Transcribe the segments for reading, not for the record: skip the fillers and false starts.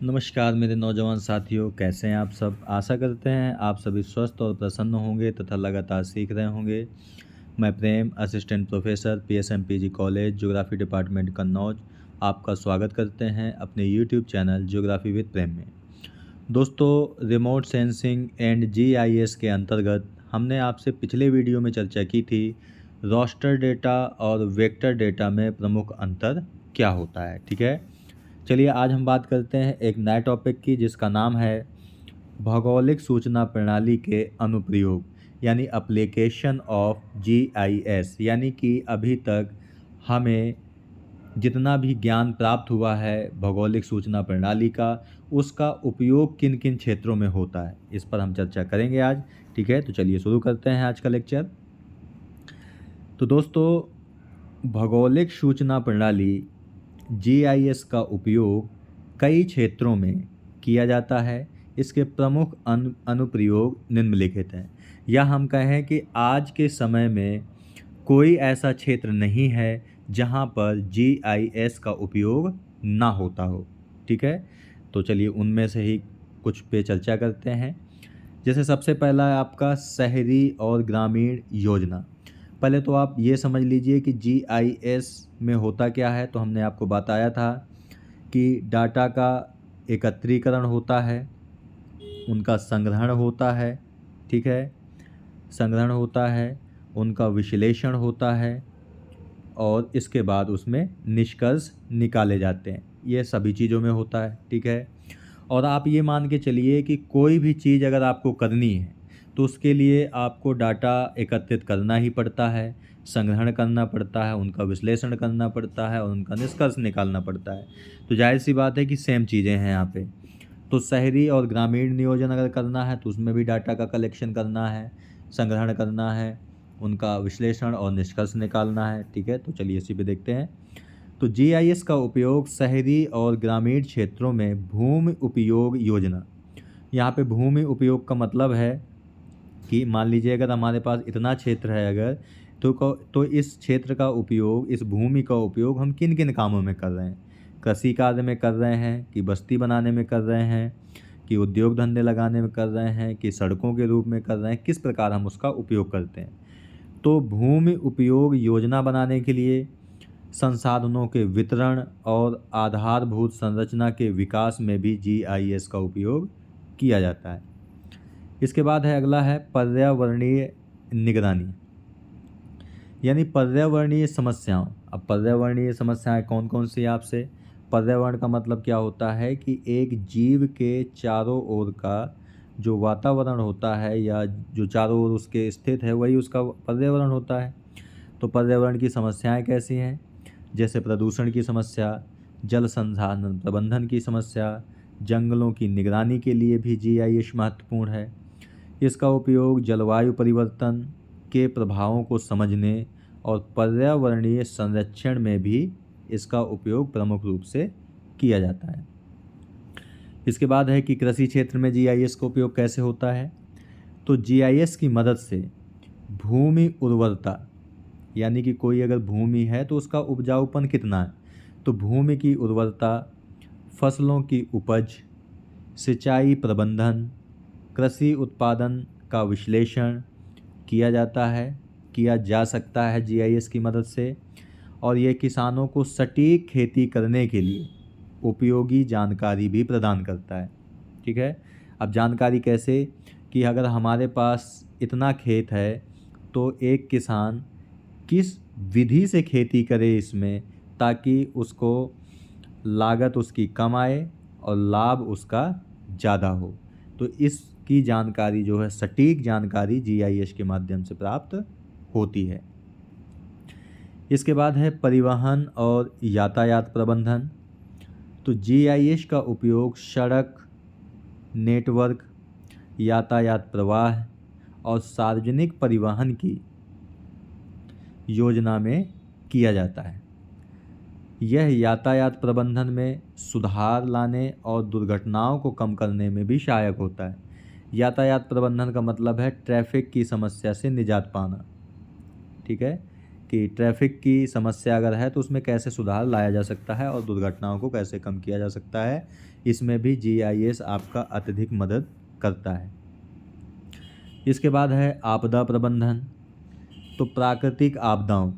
नमस्कार मेरे नौजवान साथियों, कैसे हैं आप सब। आशा करते हैं आप सभी स्वस्थ और प्रसन्न होंगे तथा लगातार सीख रहे होंगे। मैं Prem, assistant professor PSMPG college geography department Kannauj, आपका स्वागत करते हैं अपने YouTube channel geography with Prem में। दोस्तों, रिमोट सेंसिंग एंड जीआईएस के अंतर्गत हमने आपसे पिछले वीडियो में चर्चा की थी रास्टर डेटा और वेक्टर डेटा में प्रमुख अंतर क्या होता है। ठीक है, चलिए आज हम बात करते हैं एक नए टॉपिक की जिसका नाम है भौगोलिक सूचना प्रणाली के अनुप्रयोग, यानी एप्लीकेशन ऑफ जीआईएस। यानी कि अभी तक हमें जितना भी ज्ञान प्राप्त हुआ है भौगोलिक सूचना प्रणाली का, उसका उपयोग किन किन क्षेत्रों में होता है, इस पर हम चर्चा करेंगे आज। ठीक है, तो चलिए शुरू करते हैं आज का लेक्चर। तो दोस्तों, भौगोलिक सूचना प्रणाली जीआईएस का उपयोग कई क्षेत्रों में किया जाता है। इसके प्रमुख अनुप्रयोग निम्नलिखित हैं, या हम कहें कि आज के समय में कोई ऐसा क्षेत्र नहीं है जहां पर जीआईएस का उपयोग ना होता हो। ठीक है, तो चलिए उनमें से ही कुछ पे चर्चा करते हैं। जैसे सबसे पहला है आपका शहरी और ग्रामीण योजना। पहले तो आप ये समझ लीजिए कि जीआईएस में होता क्या है। तो हमने आपको बताया था कि डाटा का एकत्रीकरण होता है, उनका संग्रहण होता है। ठीक है, संग्रहण होता है, उनका विश्लेषण होता है और इसके बाद उसमें निष्कर्ष निकाले जाते हैं। ये सभी चीज़ों में होता है। ठीक है, और आप ये मान के चलिए कि कोई भी चीज़ अगर आपको करनी है तो उसके लिए आपको डाटा एकत्रित करना ही पड़ता है, संग्रहण करना पड़ता है, उनका विश्लेषण करना पड़ता है और उनका निष्कर्ष निकालना पड़ता है। तो जाहिर सी बात है कि सेम चीज़ें हैं यहाँ पे। तो शहरी और ग्रामीण नियोजन अगर करना है तो उसमें भी डाटा का कलेक्शन करना है, संग्रहण करना है, उनका विश्लेषण और निष्कर्ष निकालना है। ठीक है, तो चलिए इसी पे देखते हैं। तो जीआईएस का उपयोग शहरी और ग्रामीण क्षेत्रों में भूमि उपयोग योजना। यहाँ पे भूमि उपयोग का मतलब है कि मान लीजिए अगर हमारे पास इतना क्षेत्र है अगर, तो इस क्षेत्र का उपयोग, इस भूमि का उपयोग हम किन किन कामों में कर रहे हैं। कृषि कार्य में कर रहे हैं, कि बस्ती बनाने में कर रहे हैं, कि उद्योग धंधे लगाने में कर रहे हैं, कि सड़कों के रूप में कर रहे हैं, किस प्रकार हम उसका उपयोग करते हैं। तो भूमि उपयोग योजना बनाने के लिए संसाधनों के वितरण और आधारभूत संरचना के विकास में भी जीआईएस का उपयोग किया जाता है। इसके बाद है अगला है पर्यावरणीय निगरानी, यानी पर्यावरणीय समस्याओं। अब पर्यावरणीय समस्याएं कौन कौन सी आपसे। पर्यावरण का मतलब क्या होता है कि एक जीव के चारों ओर का जो वातावरण होता है या जो चारों ओर उसके स्थित है वही उसका पर्यावरण होता है। तो पर्यावरण की समस्याएं कैसी हैं, जैसे प्रदूषण की समस्या, जल संसाधन प्रबंधन की समस्या, जंगलों की निगरानी के लिए भी जीआईएस महत्वपूर्ण है। इसका उपयोग जलवायु परिवर्तन के प्रभावों को समझने और पर्यावरणीय संरक्षण में भी इसका उपयोग प्रमुख रूप से किया जाता है। इसके बाद है कि कृषि क्षेत्र में जीआईएस का उपयोग कैसे होता है। तो जीआईएस की मदद से भूमि उर्वरता, यानी कि कोई अगर भूमि है तो उसका उपजाऊपन कितना है, तो भूमि की उर्वरता, फसलों की उपज, सिंचाई प्रबंधन, कृषि उत्पादन का विश्लेषण किया जा सकता है जीआईएस की मदद से। और ये किसानों को सटीक खेती करने के लिए उपयोगी जानकारी भी प्रदान करता है। ठीक है, अब जानकारी कैसे, कि अगर हमारे पास इतना खेत है तो एक किसान किस विधि से खेती करे इसमें, ताकि उसको लागत उसकी कम आए और लाभ उसका ज़्यादा हो। तो इसकी जानकारी जो है, सटीक जानकारी जीआईएस के माध्यम से प्राप्त होती है। इसके बाद है परिवहन और यातायात प्रबंधन। तो जीआईएस का उपयोग सड़क नेटवर्क, यातायात प्रवाह और सार्वजनिक परिवहन की योजना में किया जाता है। यह यातायात प्रबंधन में सुधार लाने और दुर्घटनाओं को कम करने में भी सहायक होता है। यातायात प्रबंधन का मतलब है ट्रैफिक की समस्या से निजात पाना। ठीक है, कि ट्रैफिक की समस्या अगर है तो उसमें कैसे सुधार लाया जा सकता है और दुर्घटनाओं को कैसे कम किया जा सकता है, इसमें भी जीआईएस आपका अत्यधिक मदद करता है। इसके बाद है आपदा प्रबंधन। तो प्राकृतिक आपदाओं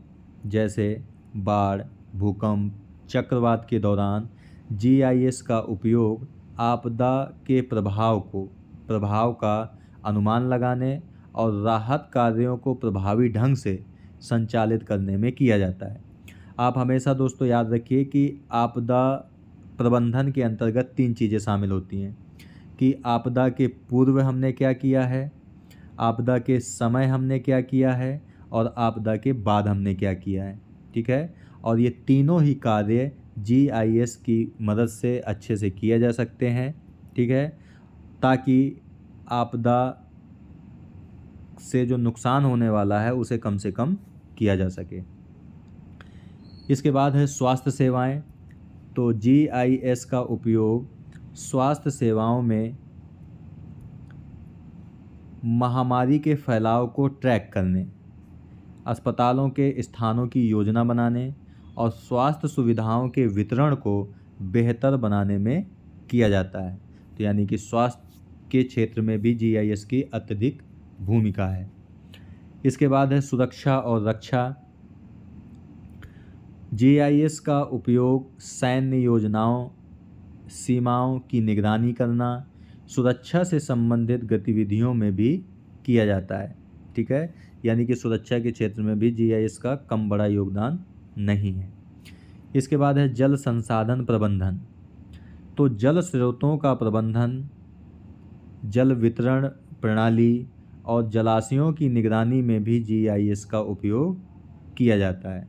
जैसे बाढ़, भूकंप, चक्रवात के दौरान जीआईएस का उपयोग आपदा के प्रभाव का अनुमान लगाने और राहत कार्यों को प्रभावी ढंग से संचालित करने में किया जाता है। आप हमेशा दोस्तों याद रखिए कि आपदा प्रबंधन के अंतर्गत 3 चीज़ें शामिल होती हैं कि आपदा के पूर्व हमने क्या किया है, आपदा के समय हमने क्या किया है और आपदा के बाद हमने क्या किया है। ठीक है, और ये तीनों ही कार्य जीआईएस की मदद से अच्छे से किए जा सकते हैं। ठीक है, ताकि आपदा से जो नुकसान होने वाला है उसे कम से कम किया जा सके। इसके बाद है स्वास्थ्य सेवाएं। तो जीआईएस का उपयोग स्वास्थ्य सेवाओं में महामारी के फैलाव को ट्रैक करने, अस्पतालों के स्थानों की योजना बनाने और स्वास्थ्य सुविधाओं के वितरण को बेहतर बनाने में किया जाता है। तो यानी कि स्वास्थ्य के क्षेत्र में भी जीआईएस की अत्यधिक भूमिका है। इसके बाद है सुरक्षा और रक्षा। जीआईएस का उपयोग सैन्य योजनाओं, सीमाओं की निगरानी करना, सुरक्षा से संबंधित गतिविधियों में भी किया जाता है। ठीक है, यानी कि सुरक्षा के क्षेत्र में भी जीआईएस का कम बड़ा योगदान नहीं है। इसके बाद है जल संसाधन प्रबंधन। तो जल स्रोतों का प्रबंधन, जल वितरण प्रणाली और जलाशयों की निगरानी में भी जीआईएस का उपयोग किया जाता है।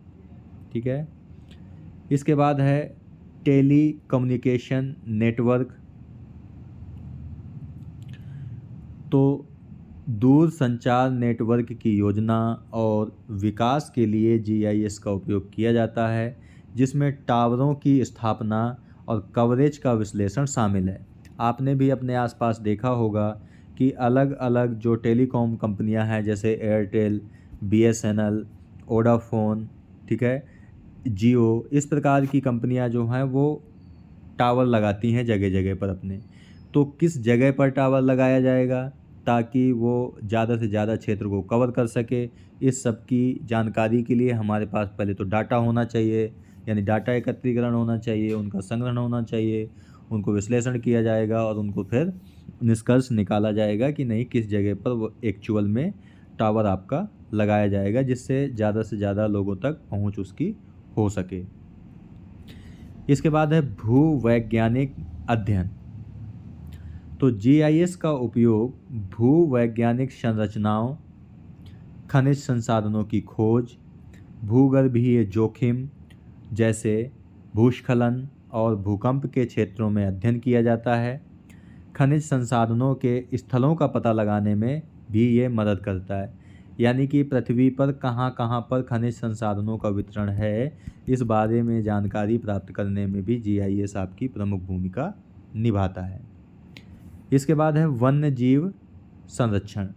ठीक है, इसके बाद है टेली कम्युनिकेशन नेटवर्क। तो दूर संचार नेटवर्क की योजना और विकास के लिए जीआईएस का उपयोग किया जाता है, जिसमें टावरों की स्थापना और कवरेज का विश्लेषण शामिल है। आपने भी अपने आसपास देखा होगा कि अलग अलग जो टेलीकॉम कंपनियां हैं जैसे एयरटेल, बीएसएनएल, वोडाफोन, ठीक है, जियो, इस प्रकार की कंपनियां जो हैं वो टावर लगाती हैं जगह जगह पर अपने। तो किस जगह पर टावर लगाया जाएगा ताकि वो ज़्यादा से ज़्यादा क्षेत्र को कवर कर सके, इस सब की जानकारी के लिए हमारे पास पहले तो डाटा होना चाहिए, यानी डाटा एकत्रीकरण होना चाहिए, उनका संग्रहण होना चाहिए, उनको विश्लेषण किया जाएगा और उनको फिर निष्कर्ष निकाला जाएगा कि नहीं किस जगह पर वो एक्चुअल में टावर आपका लगाया जाएगा, जिससे ज़्यादा से ज़्यादा लोगों तक पहुंच उसकी हो सके। इसके बाद है भूवैज्ञानिक अध्ययन। तो जीआईएस का उपयोग भूवैज्ञानिक संरचनाओं, खनिज संसाधनों की खोज, भूगर्भीय जोखिम जैसे भूस्खलन और भूकंप के क्षेत्रों में अध्ययन किया जाता है। खनिज संसाधनों के स्थलों का पता लगाने में भी ये मदद करता है, यानी कि पृथ्वी पर कहाँ कहाँ पर खनिज संसाधनों का वितरण है, इस बारे में जानकारी प्राप्त करने में भी जीआईएस आपकी प्रमुख भूमिका निभाता है। इसके बाद है वन्य जीव संरक्षण।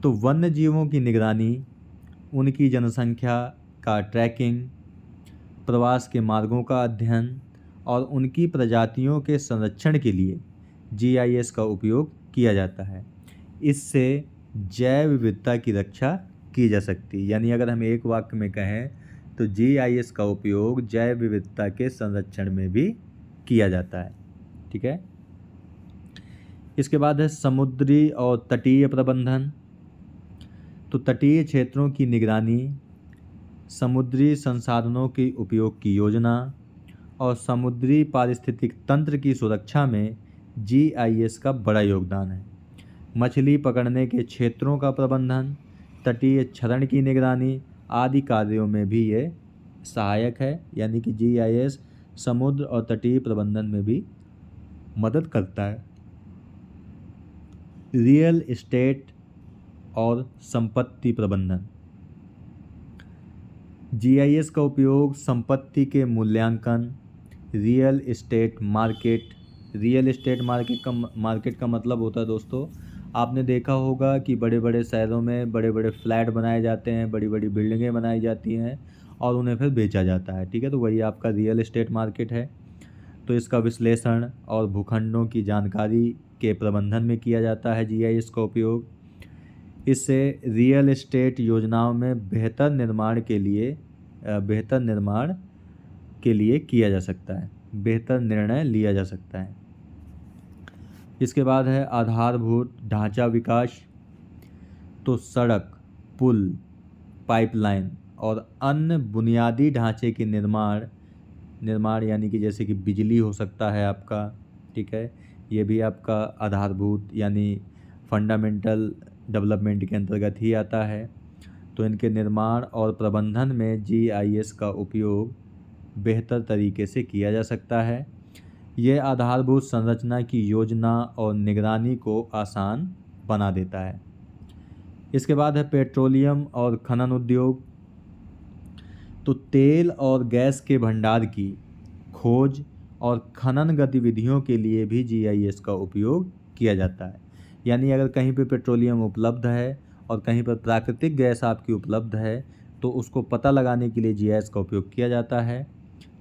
तो वन्य जीवों की निगरानी, उनकी जनसंख्या का ट्रैकिंग, प्रवास के मार्गों का अध्ययन और उनकी प्रजातियों के संरक्षण के लिए जीआईएस का उपयोग किया जाता है। इससे जैव विविधता की रक्षा की जा सकती है। यानी अगर हम एक वाक्य में कहें तो जीआईएस का उपयोग जैव विविधता के संरक्षण में भी किया जाता है। ठीक है, इसके बाद है समुद्री और तटीय प्रबंधन। तो तटीय क्षेत्रों की निगरानी, समुद्री संसाधनों के उपयोग की योजना और समुद्री पारिस्थितिक तंत्र की सुरक्षा में जीआईएस का बड़ा योगदान है। मछली पकड़ने के क्षेत्रों का प्रबंधन, तटीय क्षरण की निगरानी आदि कार्यों में भी ये सहायक है, यानी कि जीआईएस समुद्र और तटीय प्रबंधन में भी मदद करता है। रियल एस्टेट और संपत्ति प्रबंधन। जीआईएस का उपयोग संपत्ति के मूल्यांकन, रियल एस्टेट मार्केट का मतलब होता है दोस्तों आपने देखा होगा कि बड़े बड़े शहरों में बड़े बड़े फ्लैट बनाए जाते हैं, बड़ी बड़ी बिल्डिंगें बनाई जाती हैं और उन्हें फिर बेचा जाता है, ठीक है। तो वही आपका रियल एस्टेट मार्केट है। तो इसका विश्लेषण और भूखंडों की जानकारी के प्रबंधन में किया जाता है जीआईएस का उपयोग। इससे रियल एस्टेट योजनाओं में बेहतर निर्माण के लिए किया जा सकता है, बेहतर निर्णय लिया जा सकता है। इसके बाद है आधारभूत ढांचा विकास। तो सड़क, पुल, पाइपलाइन और अन्य बुनियादी ढांचे के निर्माण यानी कि जैसे कि बिजली हो सकता है आपका, ठीक है। ये भी आपका आधारभूत यानी फंडामेंटल डेवलपमेंट के अंतर्गत ही आता है। तो इनके निर्माण और प्रबंधन में जीआईएस का उपयोग बेहतर तरीके से किया जा सकता है। ये आधारभूत संरचना की योजना और निगरानी को आसान बना देता है। इसके बाद है पेट्रोलियम और खनन उद्योग। तो तेल और गैस के भंडार की खोज और खनन गतिविधियों के लिए भी जीआईएस का उपयोग किया जाता है। यानी अगर कहीं पे पेट्रोलियम उपलब्ध है और कहीं पर प्राकृतिक गैस आपकी उपलब्ध है तो उसको पता लगाने के लिए जीआईएस का उपयोग किया जाता है,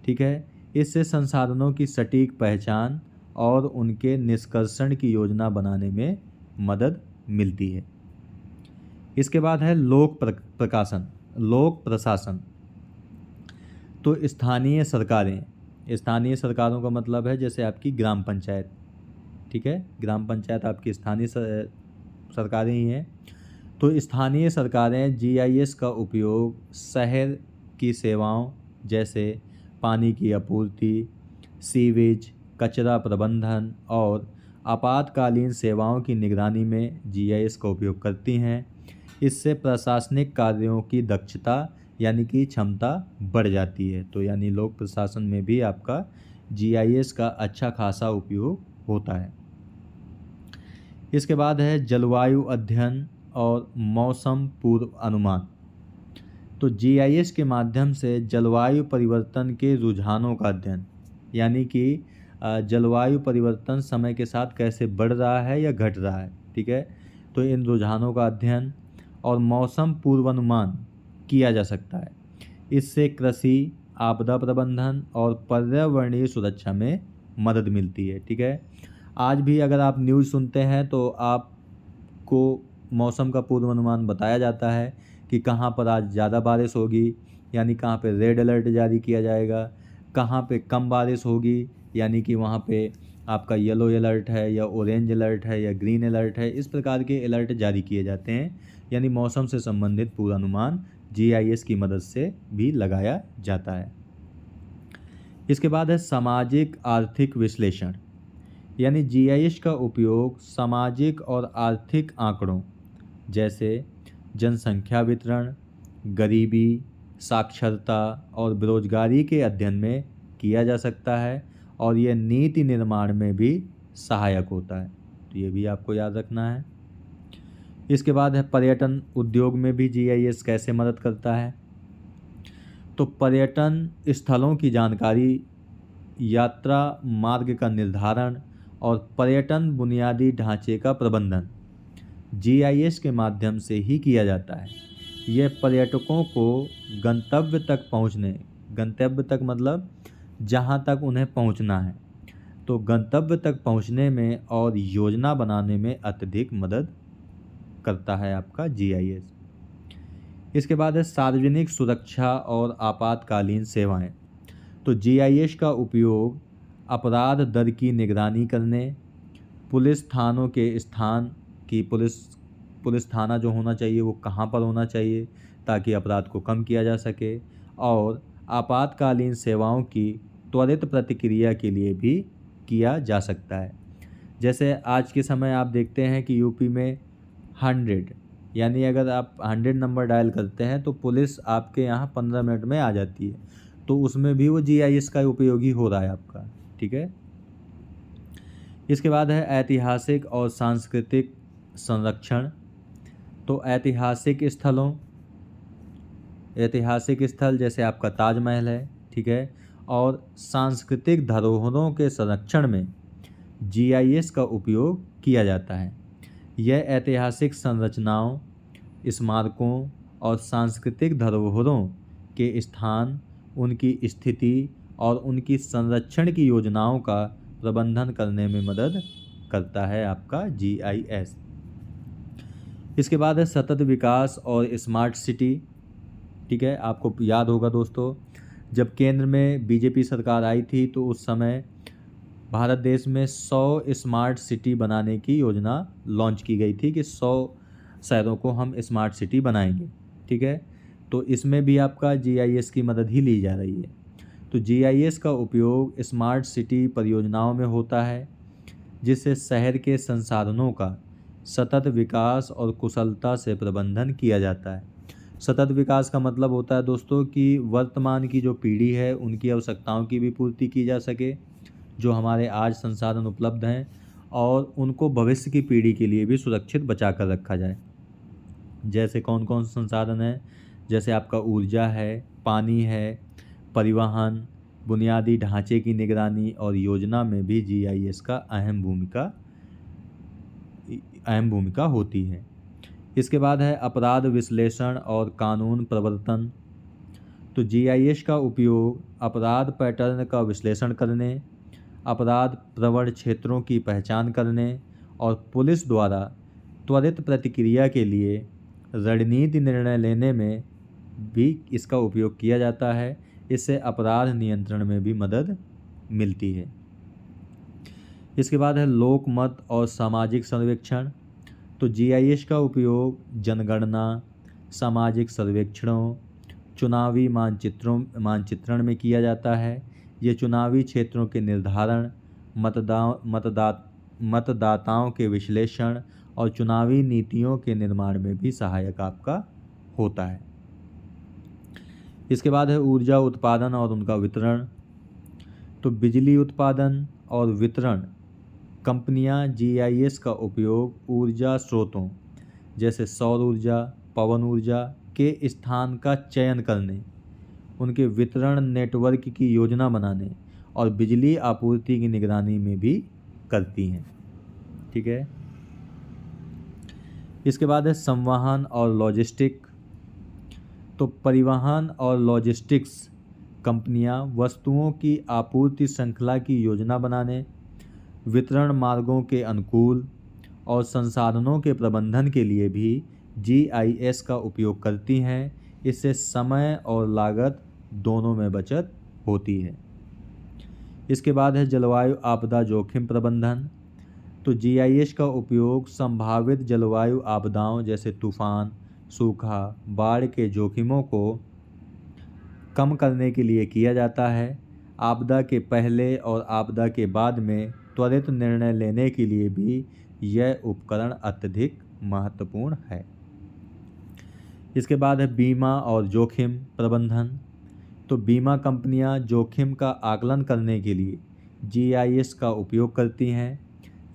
ठीक है। इससे संसाधनों की सटीक पहचान और उनके निष्कर्षण की योजना बनाने में मदद मिलती है। इसके बाद है लोक प्रशासन। तो स्थानीय सरकारों का मतलब है जैसे आपकी ग्राम पंचायत, ठीक है। ग्राम पंचायत आपकी स्थानीय सरकारें ही हैं। तो स्थानीय सरकारें जीआईएस का उपयोग शहर की सेवाओं जैसे पानी की आपूर्ति, सीवेज, कचरा प्रबंधन और आपातकालीन सेवाओं की निगरानी में जीआईएस का उपयोग करती हैं। इससे प्रशासनिक कार्यों की दक्षता यानी कि क्षमता बढ़ जाती है। तो यानी लोक प्रशासन में भी आपका जीआईएस का अच्छा खासा उपयोग होता है। इसके बाद है जलवायु अध्ययन और मौसम पूर्व अनुमान। तो जीआईएस के माध्यम से जलवायु परिवर्तन के रुझानों का अध्ययन यानी कि जलवायु परिवर्तन समय के साथ कैसे बढ़ रहा है या घट रहा है, ठीक है। तो इन रुझानों का अध्ययन और मौसम पूर्वानुमान किया जा सकता है। इससे कृषि, आपदा प्रबंधन और पर्यावरणीय सुरक्षा में मदद मिलती है, ठीक है। आज भी अगर आप न्यूज़ सुनते हैं तो आपको मौसम का पूर्वानुमान बताया जाता है कि कहाँ पर आज ज़्यादा बारिश होगी यानी कहाँ पे रेड अलर्ट जारी किया जाएगा, कहाँ पे कम बारिश होगी यानी कि वहाँ पे आपका येलो अलर्ट है या ऑरेंज अलर्ट है या ग्रीन अलर्ट है। इस प्रकार के अलर्ट जारी किए जाते हैं। यानी मौसम से संबंधित पूर्वानुमान जीआईएस की मदद से भी लगाया जाता है। इसके बाद है सामाजिक आर्थिक विश्लेषण। यानी जीआईएस का उपयोग सामाजिक और आर्थिक आंकड़ों जैसे जनसंख्या वितरण, गरीबी, साक्षरता और बेरोजगारी के अध्ययन में किया जा सकता है और यह नीति निर्माण में भी सहायक होता है। तो ये भी आपको याद रखना है। इसके बाद है पर्यटन उद्योग में भी जीआईएस कैसे मदद करता है। तो पर्यटन स्थलों की जानकारी, यात्रा मार्ग का निर्धारण और पर्यटन बुनियादी ढांचे का प्रबंधन जीआईएस के माध्यम से ही किया जाता है। यह पर्यटकों को गंतव्य तक मतलब जहां तक उन्हें पहुंचना है, तो गंतव्य तक पहुंचने में और योजना बनाने में अत्यधिक मदद करता है आपका जीआईएस। इसके बाद है सार्वजनिक सुरक्षा और आपातकालीन सेवाएं। तो जीआईएस का उपयोग अपराध दर की निगरानी करने, पुलिस थानों के स्थान की पुलिस थाना जो होना चाहिए वो कहाँ पर होना चाहिए ताकि अपराध को कम किया जा सके, और आपातकालीन सेवाओं की त्वरित प्रतिक्रिया के लिए भी किया जा सकता है। जैसे आज के समय आप देखते हैं कि यूपी में 100 यानी अगर आप 100 नंबर डायल करते हैं तो पुलिस आपके यहाँ 15 मिनट में आ जाती है। तो उसमें भी वो जीआईएस का उपयोगी हो रहा है आपका, ठीक है। इसके बाद है ऐतिहासिक और सांस्कृतिक संरक्षण। तो ऐतिहासिक स्थल जैसे आपका ताजमहल है, ठीक है, और सांस्कृतिक धरोहरों के संरक्षण में जीआईएस का उपयोग किया जाता है। यह ऐतिहासिक संरचनाओं, स्मारकों और सांस्कृतिक धरोहरों के स्थान, उनकी स्थिति और उनकी संरक्षण की योजनाओं का प्रबंधन करने में मदद करता है आपका जीआईएस। इसके बाद है सतत विकास और स्मार्ट सिटी। ठीक है, आपको याद होगा दोस्तों, जब केंद्र में बीजेपी सरकार आई थी तो उस समय भारत देश में 100 स्मार्ट सिटी बनाने की योजना लॉन्च की गई थी कि 100 शहरों को हम स्मार्ट सिटी बनाएंगे। ठीक है, तो इसमें भी आपका जीआईएस की मदद ही ली जा रही है। तो जीआईएस का उपयोग स्मार्ट सिटी परियोजनाओं में होता है, जिससे शहर के संसाधनों का सतत विकास और कुशलता से प्रबंधन किया जाता है। सतत विकास का मतलब होता है दोस्तों कि वर्तमान की जो पीढ़ी है उनकी आवश्यकताओं की भी पूर्ति की जा सके, जो हमारे आज संसाधन उपलब्ध हैं, और उनको भविष्य की पीढ़ी के लिए भी सुरक्षित बचा कर रखा जाए। जैसे कौन कौन से संसाधन हैं, जैसे आपका ऊर्जा है, पानी है, परिवहन, बुनियादी ढांचे की निगरानी और योजना में भी जीआईएस का अहम भूमिका होती है। इसके बाद है अपराध विश्लेषण और कानून प्रवर्तन। तो जीआईएस का उपयोग अपराध पैटर्न का विश्लेषण करने, अपराध प्रवण क्षेत्रों की पहचान करने और पुलिस द्वारा त्वरित प्रतिक्रिया के लिए रणनीति निर्णय लेने में भी इसका उपयोग किया जाता है। इससे अपराध नियंत्रण में भी मदद मिलती है। इसके बाद है लोकमत और सामाजिक सर्वेक्षण। तो जीआईएस का उपयोग जनगणना, सामाजिक सर्वेक्षणों, चुनावी मानचित्रण में किया जाता है। ये चुनावी क्षेत्रों के निर्धारण, मतदाताओं के विश्लेषण और चुनावी नीतियों के निर्माण में भी सहायक आपका होता है। इसके बाद है ऊर्जा उत्पादन और उनका वितरण। तो बिजली उत्पादन और वितरण कंपनियां जीआईएस का उपयोग ऊर्जा स्रोतों जैसे सौर ऊर्जा, पवन ऊर्जा के स्थान का चयन करने, उनके वितरण नेटवर्क की योजना बनाने और बिजली आपूर्ति की निगरानी में भी करती हैं। ठीक है, इसके बाद है संवहन और लॉजिस्टिक। तो परिवहन और लॉजिस्टिक्स कंपनियां वस्तुओं की आपूर्ति श्रृंखला की योजना बनाने, वितरण मार्गों के अनुकूल और संसाधनों के प्रबंधन के लिए भी जीआईएस का उपयोग करती हैं। इससे समय और लागत दोनों में बचत होती है। इसके बाद है जलवायु आपदा जोखिम प्रबंधन। तो जीआईएस का उपयोग संभावित जलवायु आपदाओं जैसे तूफान, सूखा, बाढ़ के जोखिमों को कम करने के लिए किया जाता है। आपदा के पहले और आपदा के बाद में त्वरित निर्णय लेने के लिए भी यह उपकरण अत्यधिक महत्वपूर्ण है। इसके बाद है बीमा और जोखिम प्रबंधन। तो बीमा कंपनियां जोखिम का आकलन करने के लिए जीआईएस का उपयोग करती हैं।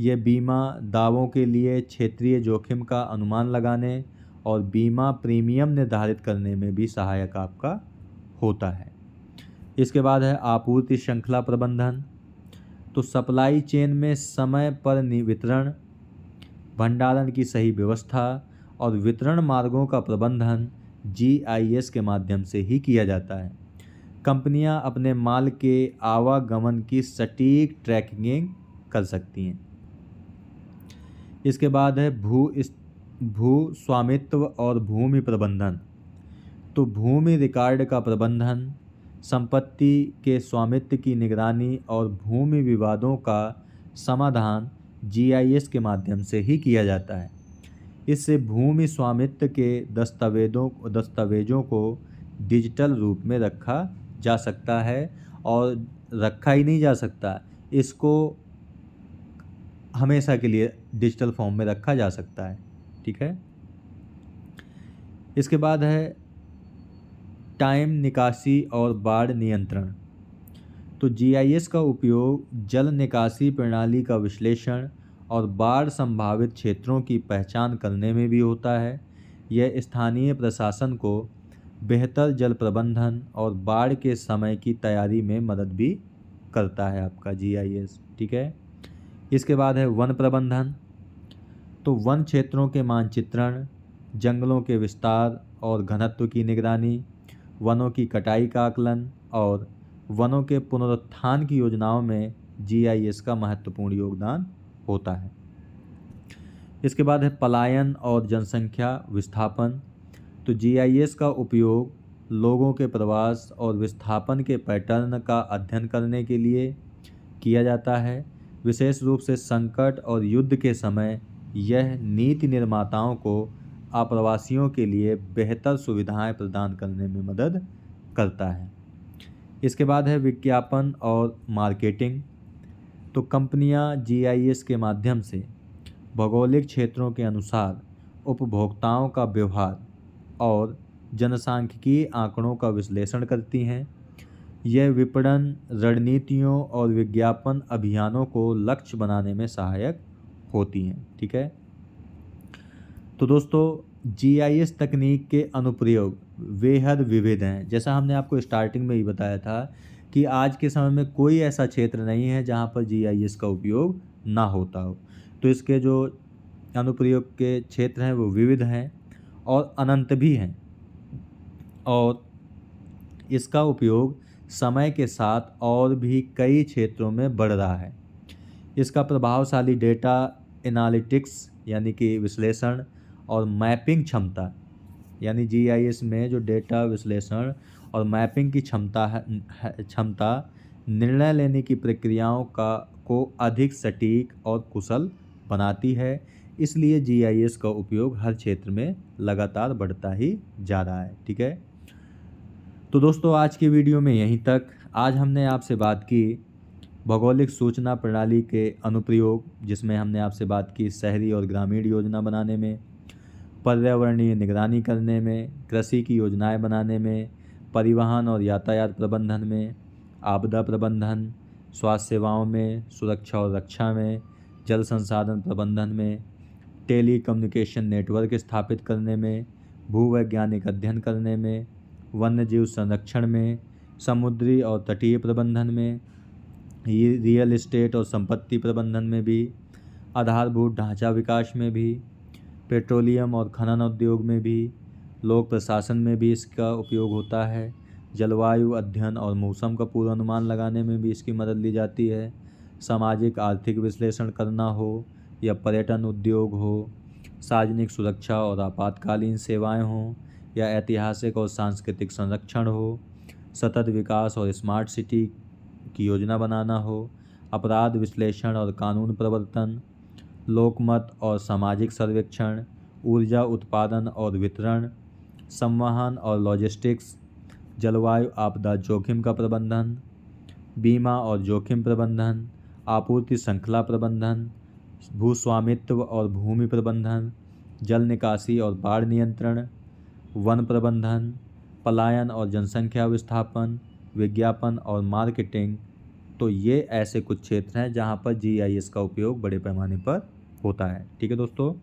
ये बीमा दावों के लिए क्षेत्रीय जोखिम का अनुमान लगाने और बीमा प्रीमियम निर्धारित करने में भी सहायक आपका होता है। इसके बाद है आपूर्ति श्रृंखला प्रबंधन। तो सप्लाई चेन में समय पर वितरण, भंडारण की सही व्यवस्था और वितरण मार्गों का प्रबंधन जीआईएस के माध्यम से ही किया जाता है। कंपनियां अपने माल के आवागमन की सटीक ट्रैकिंग कर सकती हैं। इसके बाद है भू स्वामित्व और भूमि प्रबंधन। तो भूमि रिकॉर्ड का प्रबंधन, संपत्ति के स्वामित्व की निगरानी और भूमि विवादों का समाधान जीआईएस के माध्यम से ही किया जाता है। इससे भूमि स्वामित्व के दस्तावेजों को डिजिटल रूप में रखा जा सकता है, और रखा ही नहीं जा सकता, इसको हमेशा के लिए डिजिटल फॉर्म में रखा जा सकता है। ठीक है, इसके बाद है टाइम निकासी और बाढ़ नियंत्रण। तो जीआईएस का उपयोग जल निकासी प्रणाली का विश्लेषण और बाढ़ संभावित क्षेत्रों की पहचान करने में भी होता है। यह स्थानीय प्रशासन को बेहतर जल प्रबंधन और बाढ़ के समय की तैयारी में मदद भी करता है आपका जीआईएस। ठीक है, इसके बाद है वन प्रबंधन। तो वन क्षेत्रों के मानचित्रण, जंगलों के विस्तार और घनत्व की निगरानी, वनों की कटाई का आकलन और वनों के पुनरुत्थान की योजनाओं में जीआईएस का महत्वपूर्ण योगदान होता है। इसके बाद है पलायन और जनसंख्या विस्थापन। तो जीआईएस का उपयोग लोगों के प्रवास और विस्थापन के पैटर्न का अध्ययन करने के लिए किया जाता है। विशेष रूप से संकट और युद्ध के समय यह नीति निर्माताओं को आप्रवासियों के लिए बेहतर सुविधाएं प्रदान करने में मदद करता है। इसके बाद है विज्ञापन और मार्केटिंग। तो कंपनियां जीआईएस के माध्यम से भौगोलिक क्षेत्रों के अनुसार उपभोक्ताओं का व्यवहार और जनसांख्यिकीय आंकड़ों का विश्लेषण करती हैं। यह विपणन रणनीतियों और विज्ञापन अभियानों को लक्ष्य बनाने में सहायक होती हैं। ठीक है, तो दोस्तों जीआईएस तकनीक के अनुप्रयोग बेहद विविध हैं। जैसा हमने आपको स्टार्टिंग में ही बताया था कि आज के समय में कोई ऐसा क्षेत्र नहीं है जहां पर जीआईएस का उपयोग ना होता हो। तो इसके जो अनुप्रयोग के क्षेत्र हैं वो विविध हैं और अनंत भी हैं, और इसका उपयोग समय के साथ और भी कई क्षेत्रों में बढ़ रहा है। इसका प्रभावशाली डेटा एनालिटिक्स यानी कि विश्लेषण और मैपिंग क्षमता, यानी जीआईएस में जो डेटा विश्लेषण और मैपिंग की क्षमता निर्णय लेने की प्रक्रियाओं को अधिक सटीक और कुशल बनाती है। इसलिए जीआईएस का उपयोग हर क्षेत्र में लगातार बढ़ता ही जा रहा है। ठीक है, तो दोस्तों आज की वीडियो में यहीं तक। आज हमने आपसे बात की भौगोलिक सूचना प्रणाली के अनुप्रयोग, जिसमें हमने आपसे बात की शहरी और ग्रामीण योजना बनाने में, पर्यावरणीय निगरानी करने में, कृषि की योजनाएं बनाने में, परिवहन और यातायात प्रबंधन में, आपदा प्रबंधन, स्वास्थ्य सेवाओं में, सुरक्षा और रक्षा में, जल संसाधन प्रबंधन में, टेली कम्युनिकेशन नेटवर्क स्थापित करने में, भूवैज्ञानिक अध्ययन करने में, वन्यजीव संरक्षण में, समुद्री और तटीय प्रबंधन में, रियल एस्टेट और संपत्ति प्रबंधन में भी, आधारभूत ढांचा विकास में भी, पेट्रोलियम और खनन उद्योग में भी, लोक प्रशासन में भी इसका उपयोग होता है। जलवायु अध्ययन और मौसम का पूर्वानुमान लगाने में भी इसकी मदद ली जाती है। सामाजिक आर्थिक विश्लेषण करना हो या पर्यटन उद्योग हो, सार्वजनिक सुरक्षा और आपातकालीन सेवाएं हों या ऐतिहासिक और सांस्कृतिक संरक्षण हो, सतत विकास और स्मार्ट सिटी की योजना बनाना हो, अपराध विश्लेषण और कानून प्रवर्तन, लोकमत और सामाजिक सर्वेक्षण, ऊर्जा उत्पादन और वितरण, संवहन और लॉजिस्टिक्स, जलवायु आपदा जोखिम का प्रबंधन, बीमा और जोखिम प्रबंधन, आपूर्ति श्रृंखला प्रबंधन, भूस्वामित्व और भूमि प्रबंधन, जल निकासी और बाढ़ नियंत्रण, वन प्रबंधन, पलायन और जनसंख्या विस्थापन, विज्ञापन और मार्केटिंग। तो ये ऐसे कुछ क्षेत्र हैं जहां पर जीआईएस का उपयोग बड़े पैमाने पर होता है। ठीक है दोस्तों,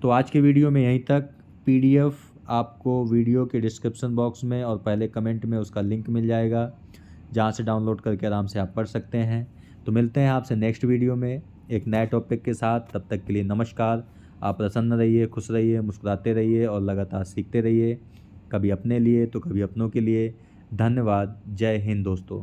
तो आज के वीडियो में यहीं तक। पीडीएफ आपको वीडियो के डिस्क्रिप्शन बॉक्स में और पहले कमेंट में उसका लिंक मिल जाएगा, जहां से डाउनलोड करके आराम से आप पढ़ सकते हैं। तो मिलते हैं आपसे नेक्स्ट वीडियो में एक नए टॉपिक के साथ। तब तक के लिए नमस्कार। आप प्रसन्न रहिए, खुश रहिए, मुस्कुराते रहिए और लगातार सीखते रहिए, कभी अपने लिए तो कभी अपनों के लिए। धन्यवाद। जय हिंद दोस्तों।